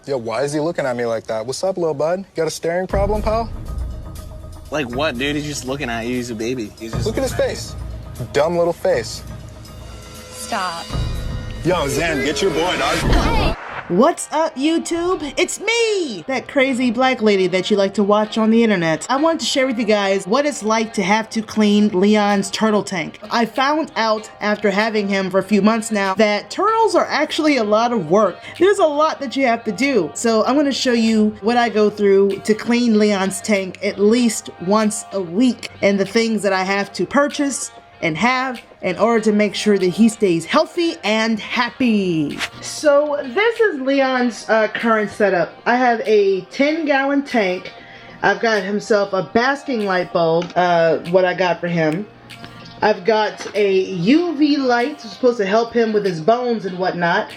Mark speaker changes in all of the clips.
Speaker 1: Yo, why is he looking at me like that? What's up, little bud? You got a staring problem, pal?
Speaker 2: Like what, dude? He's just looking at you. He's a baby.
Speaker 1: Look at his face. Dumb little face.
Speaker 3: Stop.
Speaker 1: Yo, Zan, get your boy, dog.
Speaker 3: Hey.
Speaker 4: What's up, YouTube? It's me, that crazy black lady that you like to watch on the internet. I wanted to share with you guys what it's like to have to clean Leon's turtle tank. I found out after having him for a few months now that turtles are actually a lot of work. There's a lot that you have to do. So I'm going to show you what I go through to clean Leon's tank at least once a week and the things that I have to purchase and have in order to make sure that he stays healthy and happy. So this is Leon's current setup. I have a 10-gallon tank. I've got himself a basking light bulb, what I got for him. I've got a UV light, which is supposed to help him with his bones and whatnot.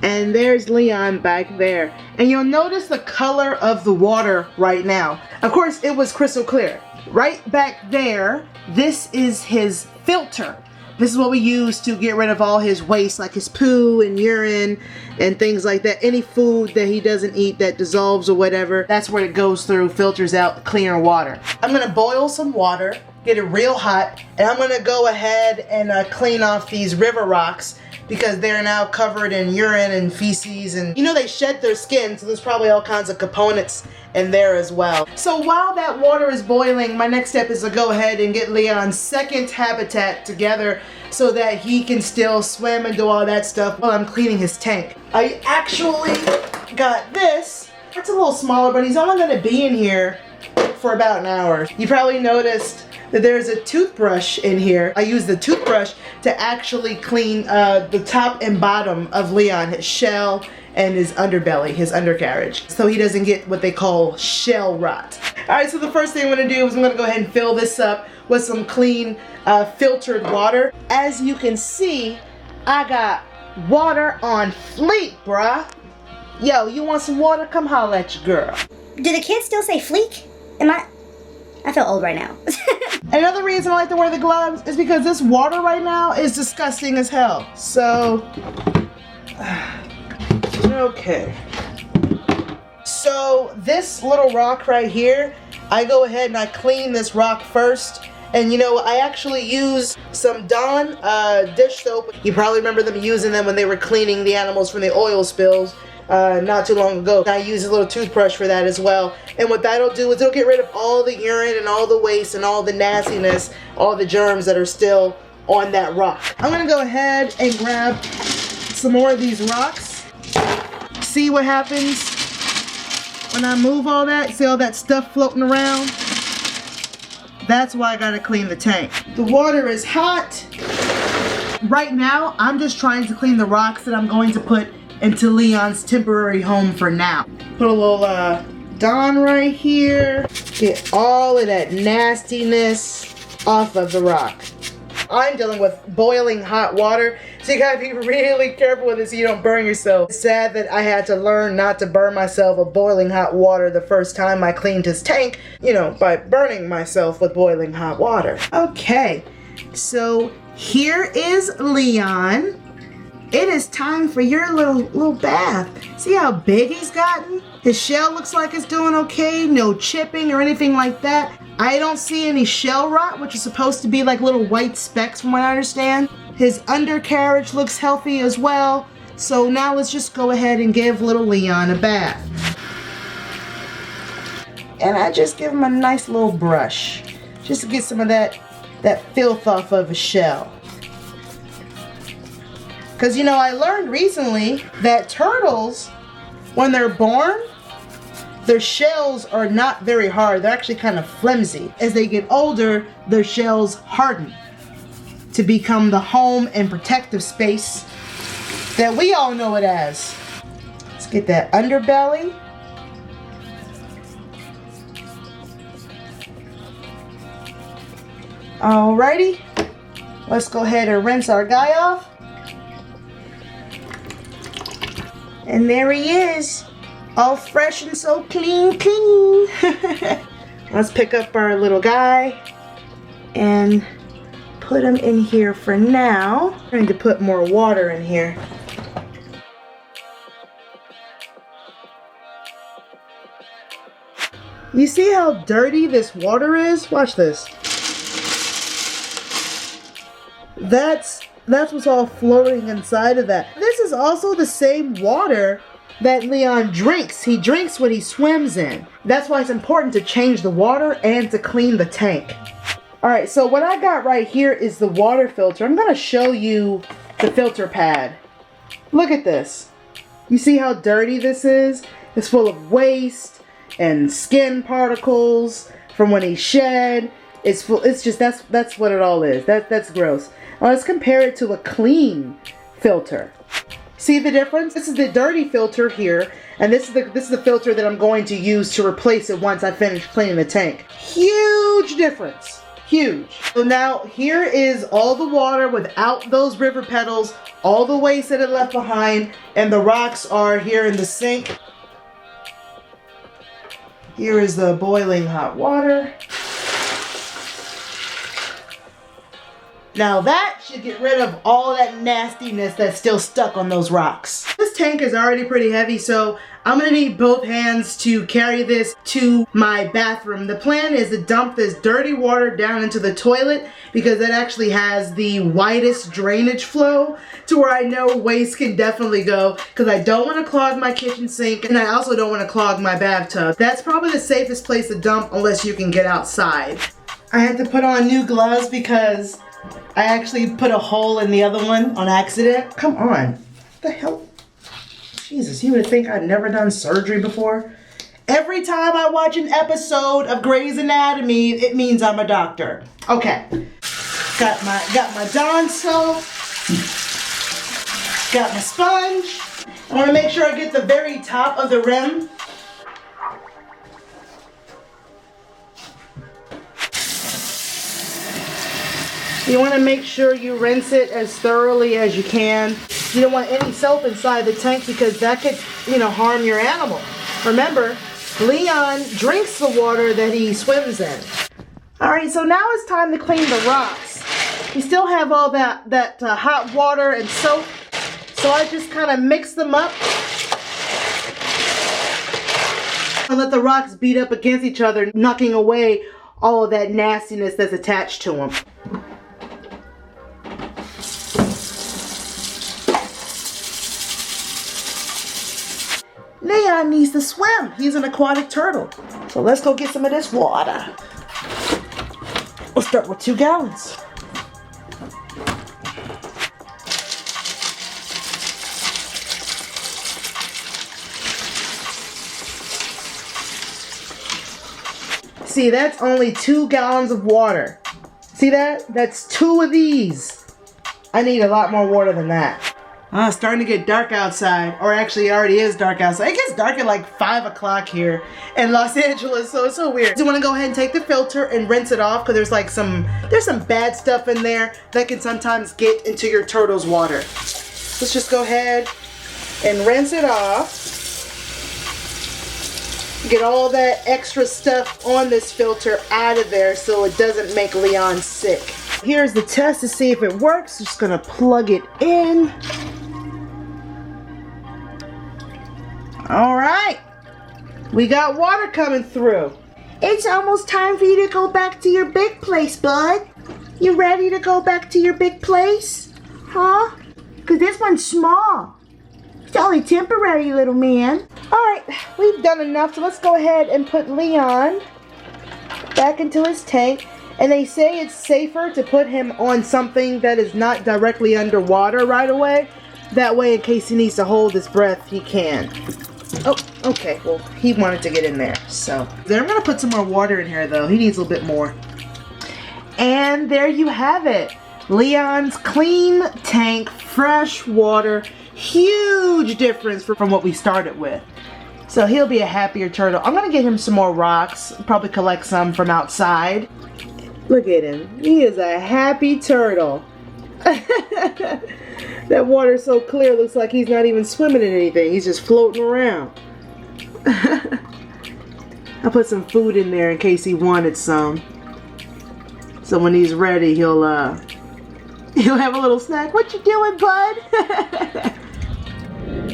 Speaker 4: And there's Leon back there. And you'll notice the color of the water right now. Of course, it was crystal clear. Right back there, this is his filter. This is what we use to get rid of all his waste, like his poo and urine and things like that. Any food that he doesn't eat that dissolves or whatever, that's where it goes through, filters out cleaner water. I'm gonna boil some water, get it real hot, and I'm gonna go ahead and clean off these river rocks because they're now covered in urine and feces, and you know they shed their skin, so there's probably all kinds of components in there as well. So while that water is boiling, my next step is to go ahead and get Leon's second habitat together so that he can still swim and do all that stuff while I'm cleaning his tank. I actually got this. It's a little smaller, but he's only gonna be in here for about an hour. You probably noticed that there's a toothbrush in here. I use the toothbrush to actually clean the top and bottom of Leon, his shell and his underbelly, his undercarriage, so he doesn't get what they call shell rot. All right, so the first thing I'm gonna do is I'm gonna go ahead and fill this up with some clean filtered water. As you can see, I got water on fleek, bruh. Yo, you want some water? Come holla at your girl.
Speaker 5: Do the kids still say fleek? I feel old right now.
Speaker 4: Another reason I like to wear the gloves is because this water right now is disgusting as hell. So, okay. So this little rock right here, I go ahead and I clean this rock first. And you know, I actually use some Dawn dish soap. You probably remember them using them when they were cleaning the animals from the oil spills. Not too long ago. I use a little toothbrush for that as well. And what that'll do is it'll get rid of all the urine and all the waste and all the nastiness, all the germs that are still on that rock. I'm gonna go ahead and grab some more of these rocks. See what happens when I move all that? See all that stuff floating around? That's why I gotta clean the tank. The water is hot. Right now, I'm just trying to clean the rocks that I'm going to put into Leon's temporary home for now. Put a little Dawn right here. Get all of that nastiness off of the rock. I'm dealing with boiling hot water, so you gotta be really careful with this so you don't burn yourself. It's sad that I had to learn not to burn myself with boiling hot water the first time I cleaned his tank, you know, by burning myself with boiling hot water. Okay, so here is Leon. It is time for your little bath. See how big he's gotten? His shell looks like it's doing okay. No chipping or anything like that. I don't see any shell rot, which is supposed to be like little white specks from what I understand. His undercarriage looks healthy as well. So now let's just go ahead and give little Leon a bath. And I just give him a nice little brush, just to get some of that filth off of his shell. Because, you know, I learned recently that turtles, when they're born, their shells are not very hard. They're actually kind of flimsy. As they get older, their shells harden to become the home and protective space that we all know it as. Let's get that underbelly. Alrighty. Let's go ahead and rinse our guy off. And there he is, all fresh and so clean. Let's pick up our little guy and put him in here for now. I'm going to put more water in here. You see how dirty this water is? Watch this. That's what's all floating inside of that. This is also the same water that Leon drinks. He drinks what he swims in. That's why it's important to change the water and to clean the tank. Alright, so what I got right here is the water filter. I'm going to show you the filter pad. Look at this. You see how dirty this is? It's full of waste and skin particles from when he shed. It's just that's what it all is. That's gross. Now let's compare it to a clean filter. See the difference? This is the dirty filter here, and this is the filter that I'm going to use to replace it once I finish cleaning the tank. Huge difference. Huge. So now here is all the water without those river petals, all the waste that it left behind, and the rocks are here in the sink. Here is the boiling hot water. Now that should get rid of all that nastiness that's still stuck on those rocks. This tank is already pretty heavy, so I'm gonna need both hands to carry this to my bathroom. The plan is to dump this dirty water down into the toilet because that actually has the widest drainage flow to where I know waste can definitely go, because I don't want to clog my kitchen sink and I also don't want to clog my bathtub. That's probably the safest place to dump unless you can get outside. I had to put on new gloves because I actually put a hole in the other one on accident. Come on. What the hell? Jesus, you would think I'd never done surgery before. Every time I watch an episode of Grey's Anatomy, it means I'm a doctor. Okay. Got my Dawn soap. Got my sponge. I want to make sure I get the very top of the rim. You want to make sure you rinse it as thoroughly as you can. You don't want any soap inside the tank because that could, harm your animal. Remember, Leon drinks the water that he swims in. Alright, so now it's time to clean the rocks. You still have all that hot water and soap, so I just kind of mix them up and let the rocks beat up against each other, knocking away all of that nastiness that's attached to them. Leon needs to swim. He's an aquatic turtle. So let's go get some of this water. We'll start with 2 gallons. See, that's only 2 gallons of water. See that? That's 2 of these. I need a lot more water than that. It's starting to get dark outside, or actually it already is dark outside. It gets dark at like 5 o'clock here in Los Angeles, so it's so weird. You want to go ahead and take the filter and rinse it off because there's some bad stuff in there that can sometimes get into your turtle's water. Let's just go ahead and rinse it off. Get all that extra stuff on this filter out of there so it doesn't make Leon sick. Here's the test to see if it works. Just gonna plug it in. All right, we got water coming through. It's almost time for you to go back to your big place, bud. You ready to go back to your big place? Huh? Because this one's small. It's only temporary, little man. All right, we've done enough, so let's go ahead and put Leon back into his tank. And they say it's safer to put him on something that is not directly underwater right away. That way, in case he needs to hold his breath, he can. Oh, okay. Well, he wanted to get in there, so. I'm going to put some more water in here, though. He needs a little bit more. And there you have it. Leon's clean tank, fresh water. Huge difference from what we started with. So he'll be a happier turtle. I'm going to get him some more rocks. Probably collect some from outside. Look at him. He is a happy turtle. That water's so clear, looks like he's not even swimming in anything. He's just floating around. I'll put some food in there in case he wanted some. So when he's ready, he'll have a little snack. What you doing, bud?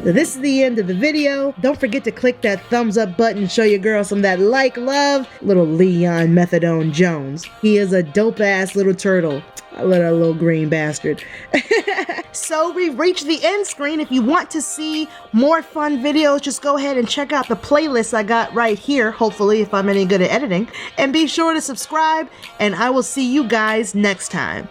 Speaker 4: This is the end of the video. Don't forget to click that thumbs up button, show your girl some of that like love. Little Leon Methadone Jones. He is a dope ass little turtle. I love that little green bastard. So we've reached the end screen. If you want to see more fun videos, just go ahead and check out the playlist I got right here, hopefully, if I'm any good at editing. And be sure to subscribe, and I will see you guys next time.